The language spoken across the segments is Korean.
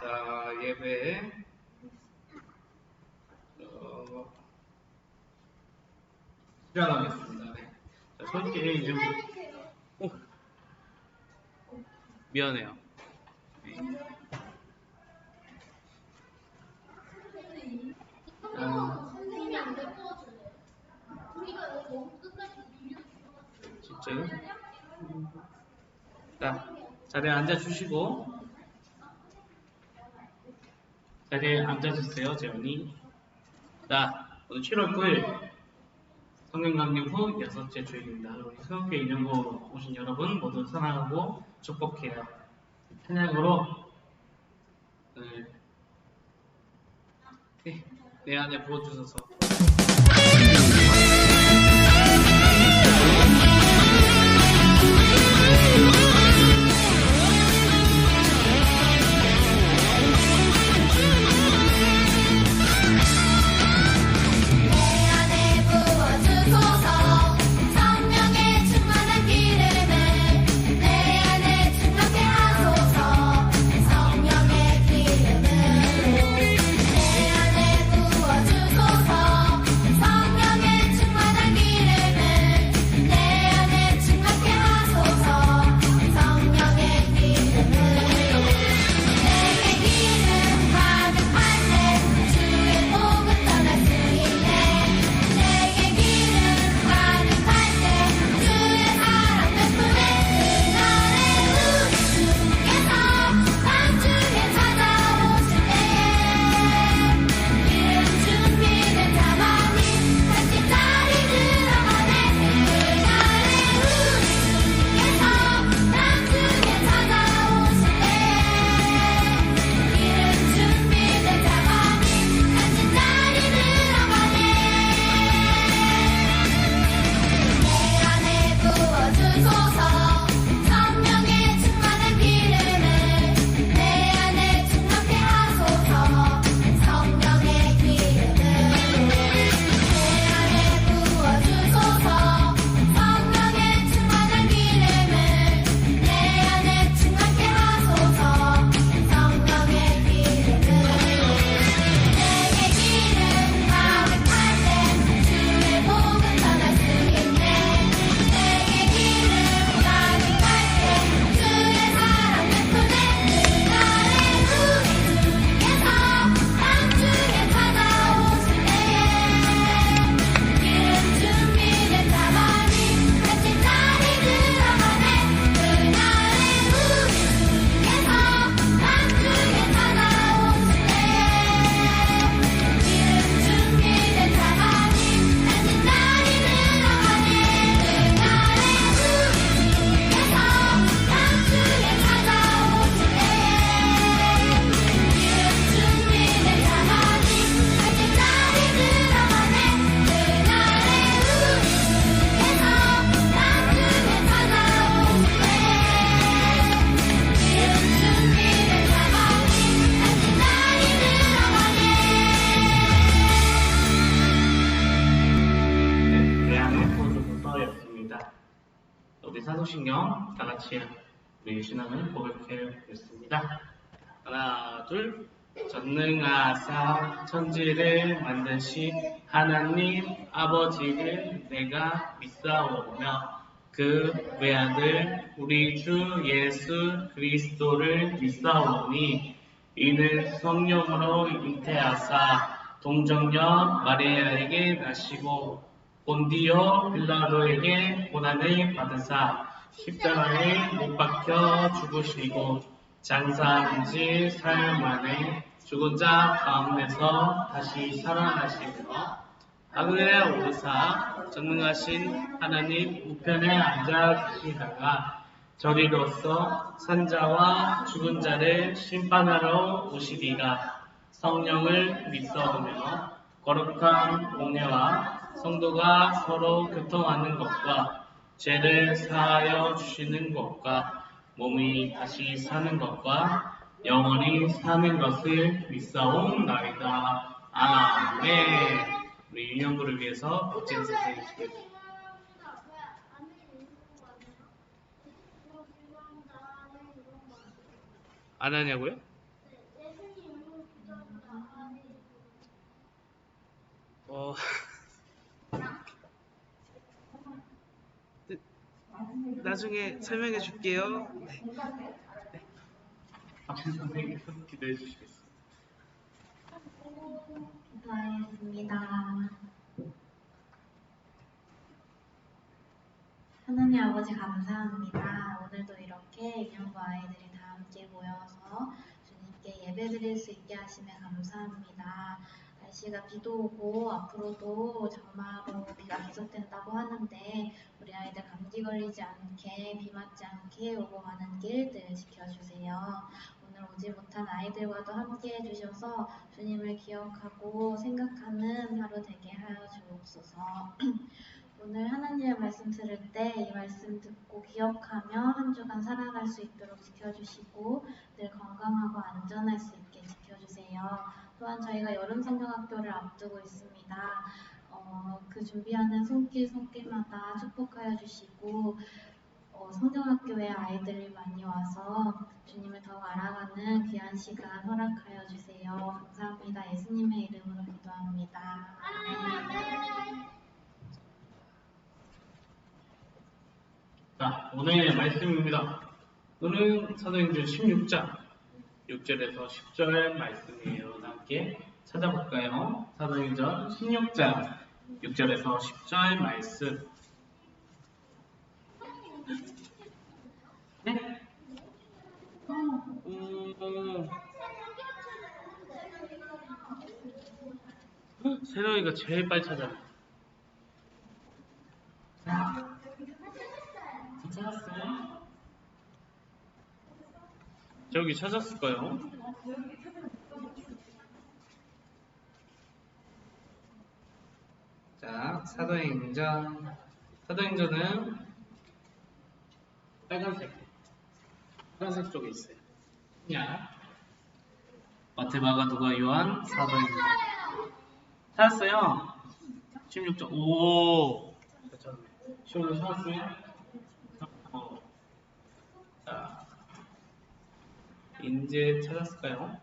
자, 예배 시작하겠습니다. 네. 자, 손께 이름 미안해요. 네. 진짜요? 자, 자리에 앉아주시고 자리에 앉아주세요, 재원이. 자, 오늘 7월 9일 성경 강림 후 6째 주일입니다. 우리 새롭게 인연고 오신 여러분 모두 사랑하고 축복해요. 찬양으로 내 안에 부어주셔서 사도신경 다 같이 우리 신앙을 고백해 보겠습니다. 하나, 둘. 전능하사 천지를 만드신 하나님 아버지를 내가 믿사오며 그 외아들 우리 주 예수 그리스도를 믿사오니 이는 성령으로 잉태하사 동정녀 마리아에게 나시고 본디오 빌라도에게 고난을 받으사 십자가에 못 박혀 죽으시고 장사한 지 사흘 만에 죽은 자 가운데서 다시 살아나시며 하늘에 오르사 전능하신 하나님 우편에 앉아 계시다가 저리로서 산자와 죽은 자를 심판하러 오시리라. 성령을 믿사오며 거룩한 공예와 성도가 서로 교통하는 것과 죄를 사하여 주시는 것과 몸이 다시 사는 것과 영원히 사는 것을 믿사옵나이다. 아멘. 우리 유년부를 위해서 박진 선생님 주겠습니다. 안 하냐고요? 나중에 설명해 줄게요. 네. 선생님께서 기도해 주시겠습니다. 기도하겠습니다. 하나님 아버지 감사합니다. 오늘도 이렇게 인형부 아이들이 다 함께 모여서 주님께 예배드릴 수 있게 하시며 감사합니다. 날씨가 비도 오고 앞으로도 장마로 비가 계속된다고 하는데 우리 아이들 감기 걸리지 않게 비 맞지 않게 오고 가는 길 늘 지켜주세요. 오늘 오지 못한 아이들과도 함께 해주셔서 주님을 기억하고 생각하는 하루 되게 하여 주옵소서. 오늘 하나님의 말씀 들을 때 이 말씀 듣고 기억하며 한 주간 살아갈 수 있도록 지켜주시고 늘 건강하고 안전할 수 있게 지켜주세요. 또한 저희가 여름 성경학교를 앞두고 있습니다. 그 준비하는 손길마다 축복하여 주시고 성경학교에 아이들이 많이 와서 주님을 더욱 알아가는 귀한 시간 허락하여 주세요. 감사합니다. 예수님의 이름으로 기도합니다. 자, 오늘의 말씀입니다. 오늘은 사도행전 16장 6절에서 10절 말씀이에요. 함께 찾아볼까요? 사도행전 16장 6절에서 10절 말씀. 네? 세령이가 제일 빨리 찾아요. 자, 찾았어요? 저기 찾았을까요? 자, 사도행전은 빨간색 쪽에 있어요. 야, 마태마가 누가 요한 사도행전 찾았어요? 16점. 오, 찾았네. 16점 찾았어요? 자, 이제 찾았을까요?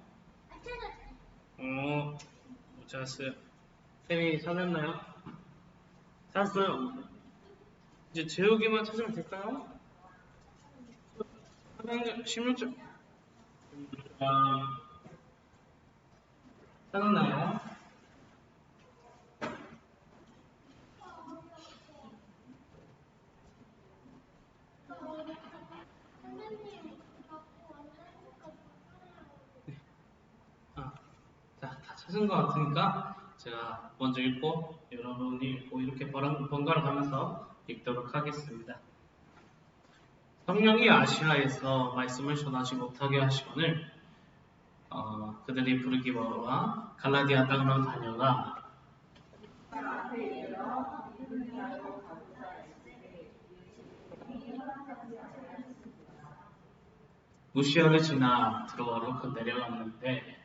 못 찾았어요. 쌤이 찾았나요? 찾았어요. 이제 재욱이만 찾으면 될까요? 16점. 찾았나요? 자, 다 찾은 것 같으니까 제가 먼저 읽고 여러분이 읽고 이렇게 번갈아 가면서 읽도록 하겠습니다. 성령이 아시아에서 말씀을 전하지 못하게 하시거늘 그들이 부르기와 갈라디아 땅으로 다녀가 무시아를 지나 드로아로 내려갔는데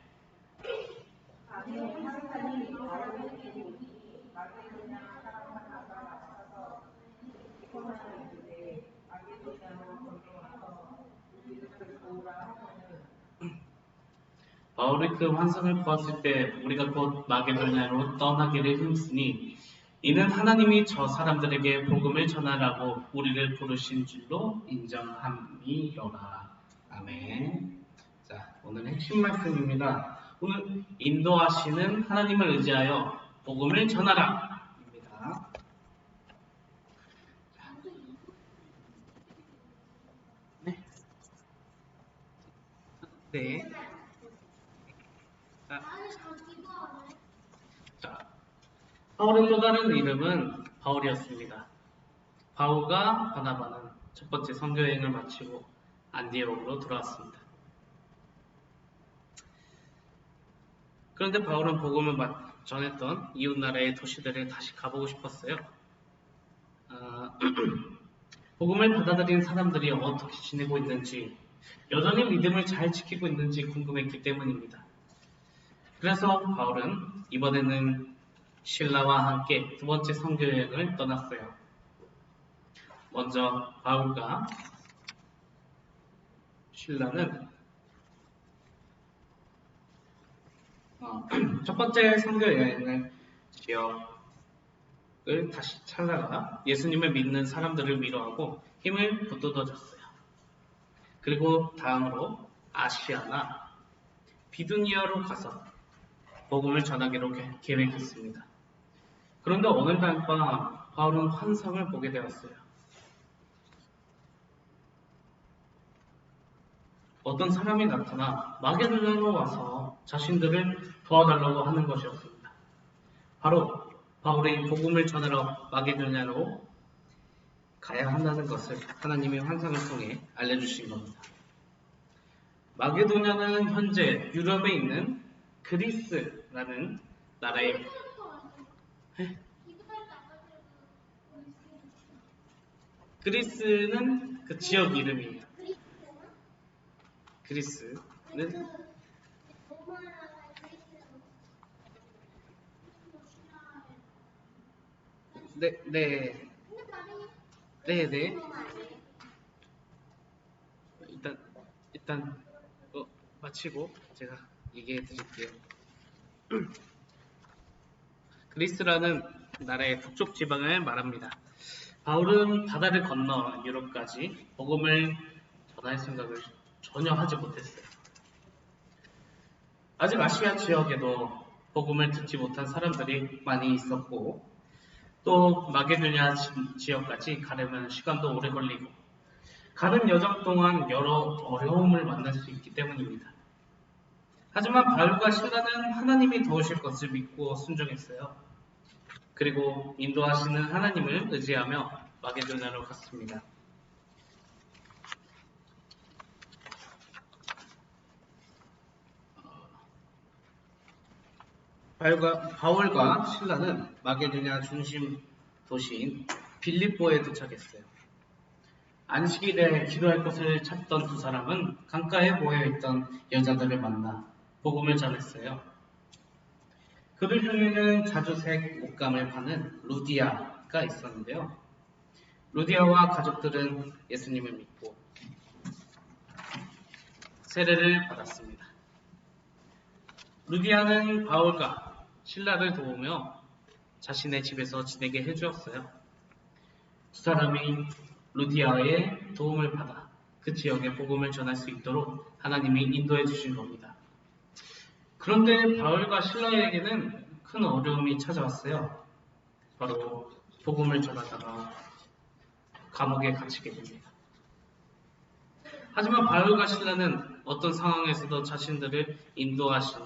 바울이 그 환상을 보았을 때 우리가 곧 마게도냐로 떠나기를 힘쓰니 이는 하나님이 저 사람들에게 복음을 전하라고 우리를 부르신 줄로 인정함이로라. 아멘. 자, 오늘 핵심 말씀입니다. 오늘 인도하시는 하나님을 의지하여 복음을 전하라 입니다. 네. 자, 바울의 또 다른 이름은 바울이었습니다. 바울과 바나바는 첫 번째 선교 여행을 마치고 안디옥으로 돌아왔습니다. 그런데 바울은 복음을 전했던 이웃나라의 도시들을 다시 가보고 싶었어요. 복음을 받아들인 사람들이 어떻게 지내고 있는지, 여전히 믿음을 잘 지키고 있는지 궁금했기 때문입니다. 그래서 바울은 이번에는 신라와 함께 두 번째 선교 여행을 떠났어요. 먼저 바울과 신라는 첫 번째 선교 여행을 지역을 다시 찾아가 예수님을 믿는 사람들을 위로하고 힘을 북돋아줬어요. 그리고 다음으로 아시아나 비두니아로 가서 복음을 전하기로 계획했습니다. 그런데 어느 날 밤 바울은 환상을 보게 되었어요. 어떤 사람이 나타나 마게도냐로 와서 자신들을 도와달라고 하는 것이었습니다. 바로 바울이 복음을 전하러 마게도냐로 가야 한다는 것을 하나님의 환상을 통해 알려주신 겁니다. 마게도냐는 현재 유럽에 있는 그리스라는 나라의 그리스는 그 지역 이름이에요. 그리스는 네. 일단 마치고 제가 얘기해 드릴게요. 그리스라는 나라의 북쪽 지방을 말합니다. 바울은 바다를 건너 유럽까지 복음을 전할 생각을 전혀 하지 못했어요. 아직 아시아 지역에도 복음을 듣지 못한 사람들이 많이 있었고 또 마게도냐 지역까지 가려면 시간도 오래 걸리고 가는 여정 동안 여러 어려움을 만날 수 있기 때문입니다. 하지만 바울과 실라는 하나님이 도우실 것을 믿고 순종했어요. 그리고 인도하시는 하나님을 의지하며 마게도냐로 갔습니다. 바울과 실라는 마게도냐 중심 도시인 빌립보에 도착했어요. 안식일에 기도할 곳을 찾던 두 사람은 강가에 모여있던 여자들을 만나 복음을 전했어요. 그들 중에는 자주색 옷감을 파는 루디아가 있었는데요. 루디아와 가족들은 예수님을 믿고 세례를 받았습니다. 루디아는 바울과 실라를 도우며 자신의 집에서 지내게 해주었어요. 두 사람이 루디아의 도움을 받아 그 지역에 복음을 전할 수 있도록 하나님이 인도해 주신 겁니다. 그런데 바울과 실라에게는 큰 어려움이 찾아왔어요. 바로 복음을 전하다가 감옥에 갇히게 됩니다. 하지만 바울과 실라는 어떤 상황에서도 자신들을 인도하신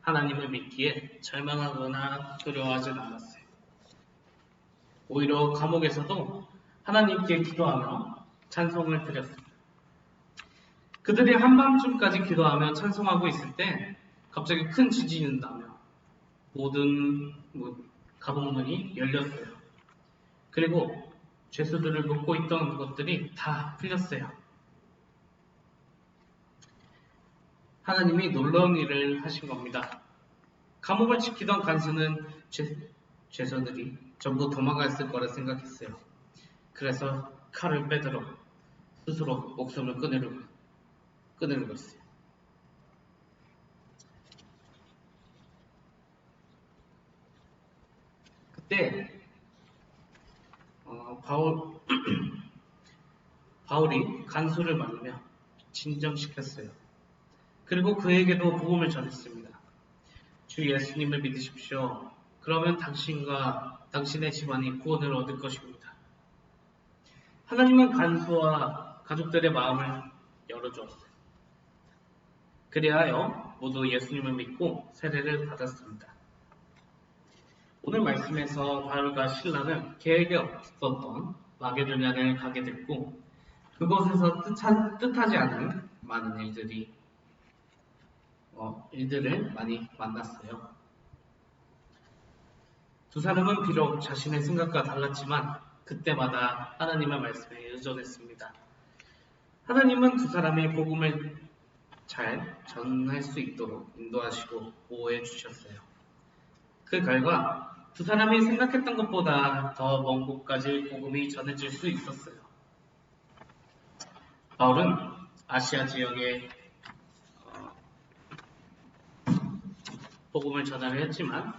하나님을 믿기에 절망하거나 두려워하지 않았어요. 오히려 감옥에서도 하나님께 기도하며 찬송을 드렸습니다. 그들이 한밤중까지 기도하며 찬송하고 있을 때 갑자기 큰 지진이 나며 모든 감옥문이 열렸어요. 그리고 죄수들을 묶고 있던 것들이 다 풀렸어요. 하나님이 놀라운 일을 하신 겁니다. 감옥을 지키던 간수는 죄수들이 전부 도망갔을 거라 생각했어요. 그래서 칼을 빼들어 스스로 목숨을 끊으려고 했어요. 그때 바울이 간수를 만나며 진정시켰어요. 그리고 그에게도 복음을 전했습니다. 주 예수님을 믿으십시오. 그러면 당신과 당신의 집안이 구원을 얻을 것입니다. 하나님은 간수와 가족들의 마음을 열어주었어요. 그리하여 모두 예수님을 믿고 세례를 받았습니다. 오늘 말씀에서 바울과 실라는 계획에 없었던 마게도냐를 가게 됐고 그곳에서 뜻하지 않은 많은 일들을 많이 만났어요. 두 사람은 비록 자신의 생각과 달랐지만 그때마다 하나님의 말씀에 의존했습니다. 하나님은 두 사람의 복음을 잘 전할 수 있도록 인도하시고 보호해 주셨어요. 그 결과 두 사람이 생각했던 것보다 더 먼 곳까지 복음이 전해질 수 있었어요. 바울은 아시아 지역에 복음을 전하려 했지만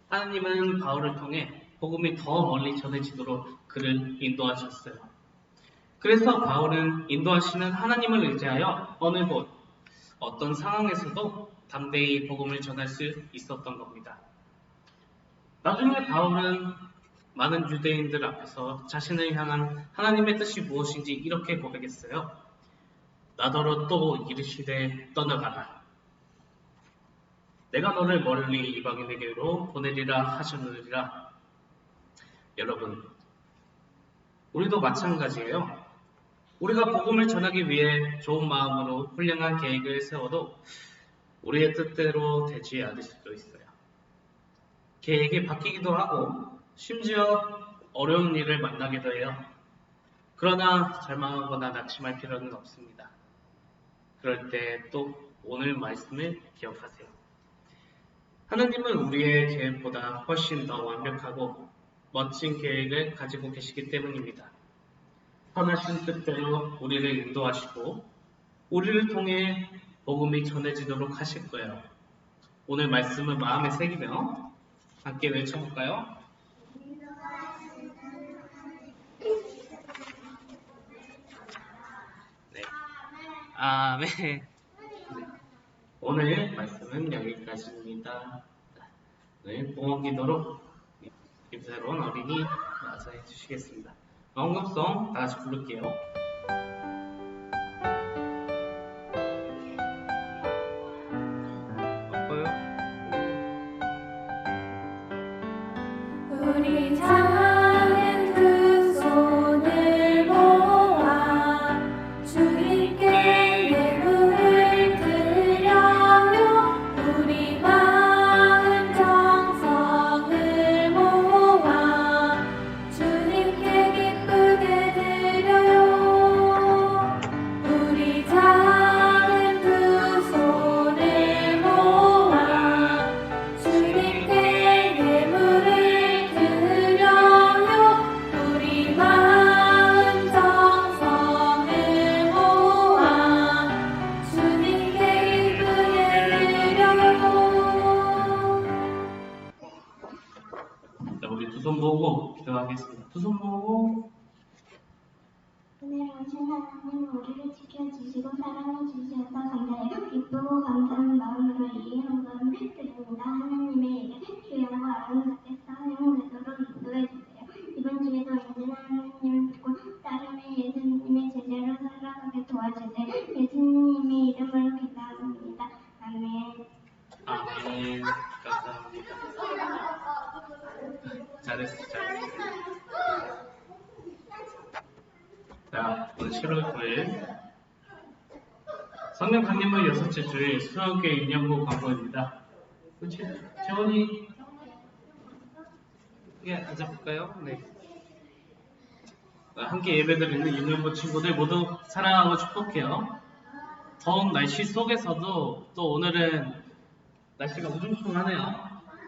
하나님은 바울을 통해 복음이 더 멀리 전해지도록 그를 인도하셨어요. 그래서 바울은 인도하시는 하나님을 의지하여 어느 곳, 어떤 상황에서도 담대히 복음을 전할 수 있었던 겁니다. 나중에 바울은 많은 유대인들 앞에서 자신을 향한 하나님의 뜻이 무엇인지 이렇게 고백했어요. 나더러 또 이르시되 떠나가라. 내가 너를 멀리 이방인에게로 보내리라 하셨느니라. 여러분, 우리도 마찬가지예요. 우리가 복음을 전하기 위해 좋은 마음으로 훌륭한 계획을 세워도 우리의 뜻대로 되지 않을 수도 있어요. 계획이 바뀌기도 하고 심지어 어려운 일을 만나기도 해요. 그러나 절망하거나 낙심할 필요는 없습니다. 그럴 때 또 오늘 말씀을 기억하세요. 하나님은 우리의 계획보다 훨씬 더 완벽하고 멋진 계획을 가지고 계시기 때문입니다. 선하신 뜻대로 우리를 인도하시고 우리를 통해 복음이 전해지도록 하실 거예요. 오늘 말씀을 마음에 새기며 함께 외쳐볼까요? 네. 아멘. 오늘 말씀은 여기까지입니다. 오늘 봉헌기도로 김새로운 어린이 나와서 해주시겠습니다. 헌금송 다 같이 부를게요. 우리 작은 두 손을 모아 주님께 예물을 드려요. 우리 마음 정성을 모아 주님께 기쁘게 드려요. 우리 작은 두 손을 모아 주님께 예물을 드려요. 우리 마음 정성을 모아 주님께 기쁘게 드려요. 자, 우리 두 손 모으고 기도하겠습니다. 두 손 모으고. 은혜로우신 하나님, 우리를 지켜주시고 사랑해주셔서 감사해요. 기쁘고 감사한 마음으로 이 헌금 드립니다. 하나님의 일에 주영과 아름답게 사용되도록 인도해주세요. 이번 주에도 언제나 하나님을 믿고 따름의 예수님의 제자로 살아가게 도와주세요. 예수님의 이름으로 기도합니다. 아멘. 아멘. 감사합니다. 잘했어. 자, 오늘 7월 9일 성령 강림의 여섯째 주일 수학교회 인연부 광고입니다. 그렇지? 재원이 앉아볼까요? 네. 함께 예배드리는 인연부 친구들 모두 사랑하고 축복해요. 더운 날씨 속에서도 또 오늘은 날씨가 우중충하네요.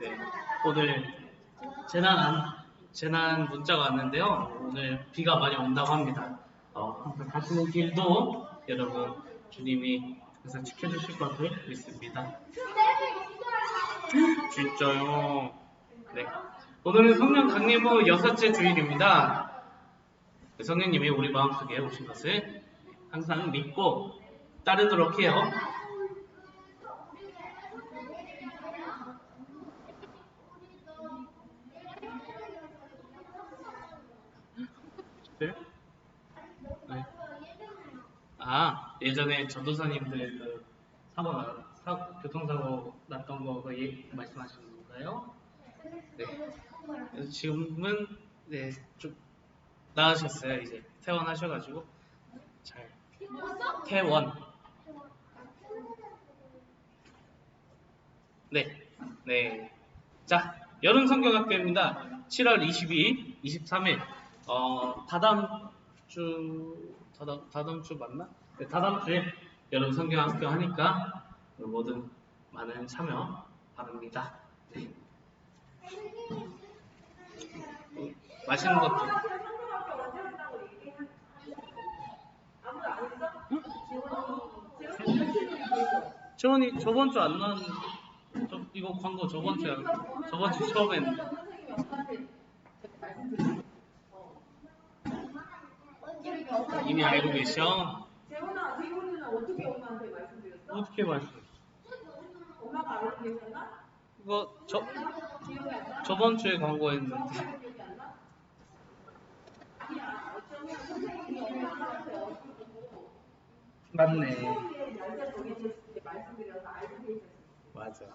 네. 오늘 재난 문자가 왔는데요. 오늘 비가 많이 온다고 합니다. 가시는 길도 여러분 주님이 항상 지켜주실 것을 믿습니다. 진짜요? 네. 오늘은 성령 강림 후 여섯째 주일입니다. 성령님이 우리 마음속에 오신 것을 항상 믿고 따르도록 해요. 네? 네. 예전에 전도사님들 그 교통사고 났던 거 말씀하시는 건가요? 네. 그래서 지금은 네, 좀 나으셨어요. 이제 퇴원하셔가지고 잘 퇴원. 네. 자, 여름 성경학교입니다. 7월 22일, 23일. 다다음 주 맞나? 네, 다다음 주에 여름 성경학교 하니까 모든 많은 참여 바랍니다. 네. 맛있는 것도. 재원이 저번 주 안 나왔는데 이거 광고 저번 주에 처음 했는데. 이미 알고 계셔? 재훈아, 재훈이는 어떻게 엄마한테 말씀드렸어? 어떻게 말씀? 엄마가 알고 계셨나? 이거 기억이 안 나? 저번 주에 광고했는데. 기억이 안 나? 아니야, 어쩌면 선생님이 엄마한테 어떻게 보고 맞네. 날짜 정해졌을 때 말씀드려서 알고 계셨어. 맞아.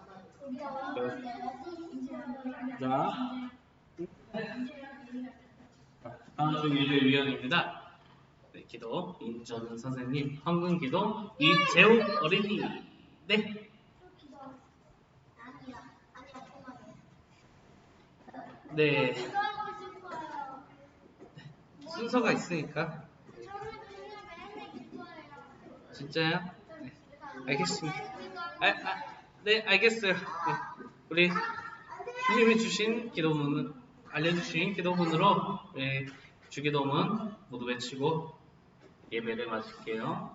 자, 다음 중 예배위원입니다. 네, 기도 인전 선생님, 황금기도 이재욱 어린이. 네. 네. 순서가 있으니까. 진짜요? 네. 알겠습니다. 네, 알겠어요. 네. 우리 주님이 주신 기도문은 알려주신 기도문으로 주기도문 모두 외치고 예배를 마칠게요.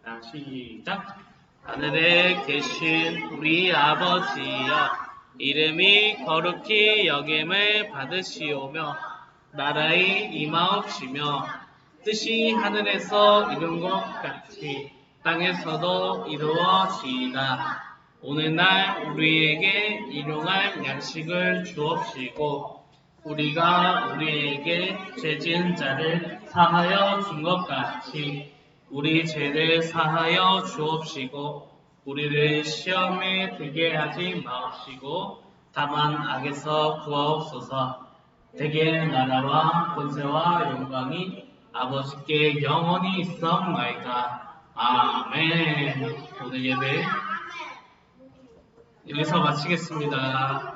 자, 시작. 하늘에 계신 우리 아버지여, 이름이 거룩히 여김을 받으시오며 나라의 임하옵시며 뜻이 하늘에서 이룬 것 같이 땅에서도 이루어지이다. 오늘날 우리에게 일용할 양식을 주옵시고 우리가 우리에게 죄 지은 자를 사하여 준 것 같이 우리 죄를 사하여 주옵시고 우리를 시험에 들게 하지 마옵시고 다만 악에서 구하옵소서. 대개 나라와 권세와 영광이 아버지께 영원히 있사옵나이다. 아멘. 오늘 예배 여기서 마치겠습니다.